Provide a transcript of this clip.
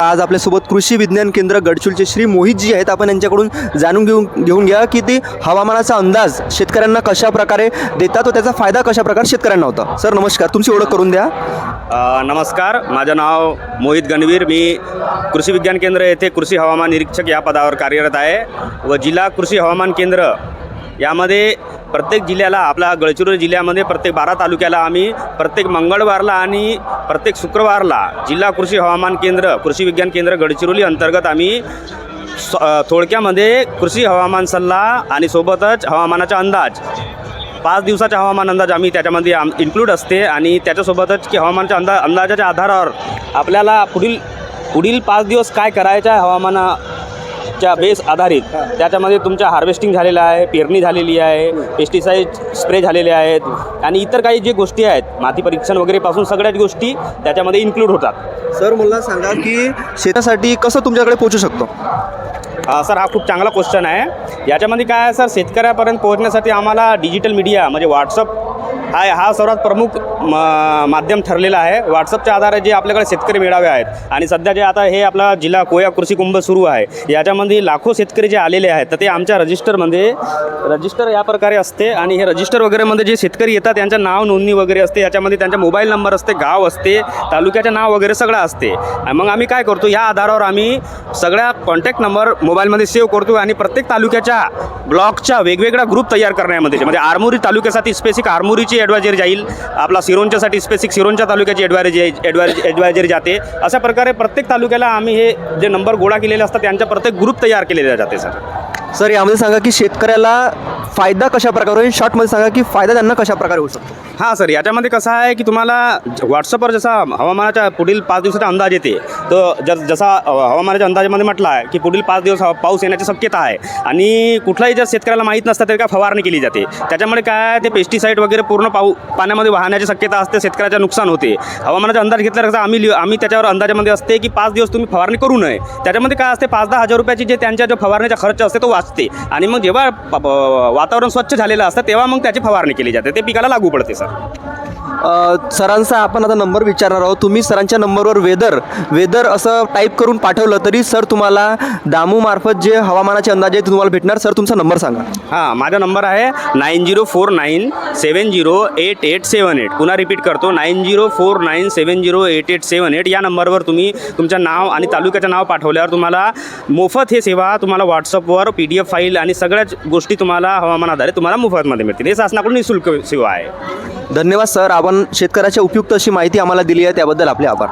आज आपल्यासोबत कृषी विज्ञान केंद्र गडचिरोलीचे श्री मोहितजी आहेत. आपण यांच्याकडून जाणून घेऊन घ्या की ते हवामानाचा अंदाज शेतकऱ्यांना कशा प्रकारे देतात व त्याचा फायदा कशा प्रकारे शेतकऱ्यांना होता. सर नमस्कार, तुमची ओळख करून द्या. नमस्कार, माझं नाव मोहित गणवीर. मी कृषी विज्ञान केंद्र येथे कृषी हवामान निरीक्षक या पदावर कार्यरत आहे व जिल्हा कृषी हवामान केंद्र यामध्ये प्रत्येक जिल्ह्याला, आपला गडचिरोली जिल्ह्यामध्ये प्रत्येक 12 तालुक्याला आम्ही प्रत्येक मंगळवारला आणि प्रत्येक शुक्रवारला जिल्हा कृषी हवामान केंद्र, कृषी विज्ञान केंद्र गडचिरोली अंतर्गत आम्ही थोडक्यामध्ये कृषी हवामान सल्ला आणि सोबतच हवामानाचा अंदाज 5 दिवसाचा हवामान अंदाज आम्ही त्याच्यामध्ये इन्क्लूड असते आणि त्याच्यासोबतच की हवामानाच्या अंदाजाच्या आधारावर आपल्याला पुढील 5 दिवस काय करायचं आहे हवामानाच्या बेस आधारित. त्याच्यामध्ये तुमच्या हार्वेस्टिंग झालेलं आहे, पेरणी झालेली आहे, पेस्टिसाईड स्प्रे झालेले आहेत आणि इतर काही जे गोष्टी आहेत, माती परीक्षण वगैरेपासून सगळ्याच गोष्टी त्याच्यामध्ये इन्क्लूड होतात. सर मला सांगा की शेतासाठी कसं तुमच्याकडे पोहोचू शकतो. सर हा खूप चांगला क्वेश्चन आहे. याच्यामध्ये काय आहे सर, शेतकऱ्यापर्यंत पोहोचण्यासाठी आम्हाला डिजिटल मीडिया म्हणजे व्हॉट्सअप हा सर्वात प्रमुख माध्यम ठरलेला आहे. व्हॉट्सअपच्या आधारे जे आपल्याकडे शेतकरी मेळावे आहेत आणि सध्या जे आता हे आपला जिल्हा कोया कृषी कुंभ सुरू आहे, याच्यामध्ये लाखो शेतकरी जे आलेले आहेत तर ते आमच्या रजिस्टर या प्रकारे असते आणि हे रजिस्टर वगैरेमध्ये जे शेतकरी येतात त्यांचं नाव नोंदणी वगैरे असते. याच्यामध्ये त्यांचा मोबाईल नंबर असते, गाव असते, तालुक्याचे नाव वगैरे सगळं असते. मग आम्ही काय करतो, या आधारावर आम्ही सगळ्या कॉन्टॅक्ट नंबर मोबाईलमध्ये सेव्ह करतो आणि प्रत्येक तालुक्याच्या ब्लॉकच्या वेगवेगळा ग्रुप तयार करण्यामध्ये, म्हणजे आरमोरी तालुक्यासाठी स्पेसिफिक आरमोरीची ॲडवायझरी जाईल, आपला सिरोंच्यासाठी स्पेसिफिक सिरोंच्या तालुक्याची ॲडवायझरी जाते. अशा प्रकारे प्रत्येक तालुक्याला आम्ही हे जे नंबर गोळा केलेले असतात त्यांच्या प्रत्येक ग्रुप तयार केलेले जाते. सर यामध्ये सांगा की शेतकऱ्याला फायदा कशा प्रकारे होईल, शॉर्टमध्ये सांगा की फायदा त्यांना कशा प्रकारे होऊ शकतो. हां सर, याच्यामध्ये कसं आहे की तुम्हाला व्हॉट्सअपवर जसा हवामानाच्या पुढील 5 दिवसाचा अंदाज येते, तर जसा हवामानाच्या अंदाजामध्ये म्हटलं आहे की पुढील 5 दिवस पाऊस येण्याची शक्यता आहे आणि कुठलाही जर शेतकऱ्याला माहीत नसतं तरी काय फवारणी केली जाते. त्याच्यामुळे काय ते पेस्टिसाईड वगैरे पूर्ण पाण्यामध्ये वाहण्याची शक्यता असते, शेतकऱ्याचं नुकसान होते. हवामानाचा अंदाज घेतल्यावर कसं आम्ही त्याच्यावर अंदाजामध्ये असते की 5 दिवस तुम्ही फवारणी करू नये. त्याच्यामध्ये काय असते, 5-10 हजार रुपयाची जे त्यांच्या जो फवारणीचा खर्च असते तो वाचते आणि मग जेव्हा वातावरण स्वच्छ झालेलं असतं तेव्हा मग त्याची फवारणी केली जाते, ते पिकाला लागू पडते. सर सरांचा आपण आता नंबर विचारणार आहोत. तुम्ही सरांच्या नंबरवर वेदर असं टाईप करून पाठवलं तरी सर तुम्हाला दामूमार्फत जे हवामानाचे अंदाज आहे ते तुम्हाला भेटणार. सर तुमचा नंबर सांगा. हां, माझा नंबर आहे 9049708878. पुन्हा रिपीट करतो, 9049708878. या नंबरवर तुम्ही तुमचं नाव आणि तालुक्याचं नाव पाठवल्यावर तुम्हाला मोफत हे सेवा तुम्हाला व्हॉट्सअपवर PDF फाईल आणि सगळ्याच गोष्टी तुम्हाला हवामानाद्वारे तुम्हाला मोफतमध्ये मिळतील. हे शासनाकडून निःशुल्क सेवा आहे. धन्यवाद सर, आपण शेतकऱ्याच्या उपयुक्त अशी माहिती आम्हाला दिली आहे त्याबद्दल आपले आभार.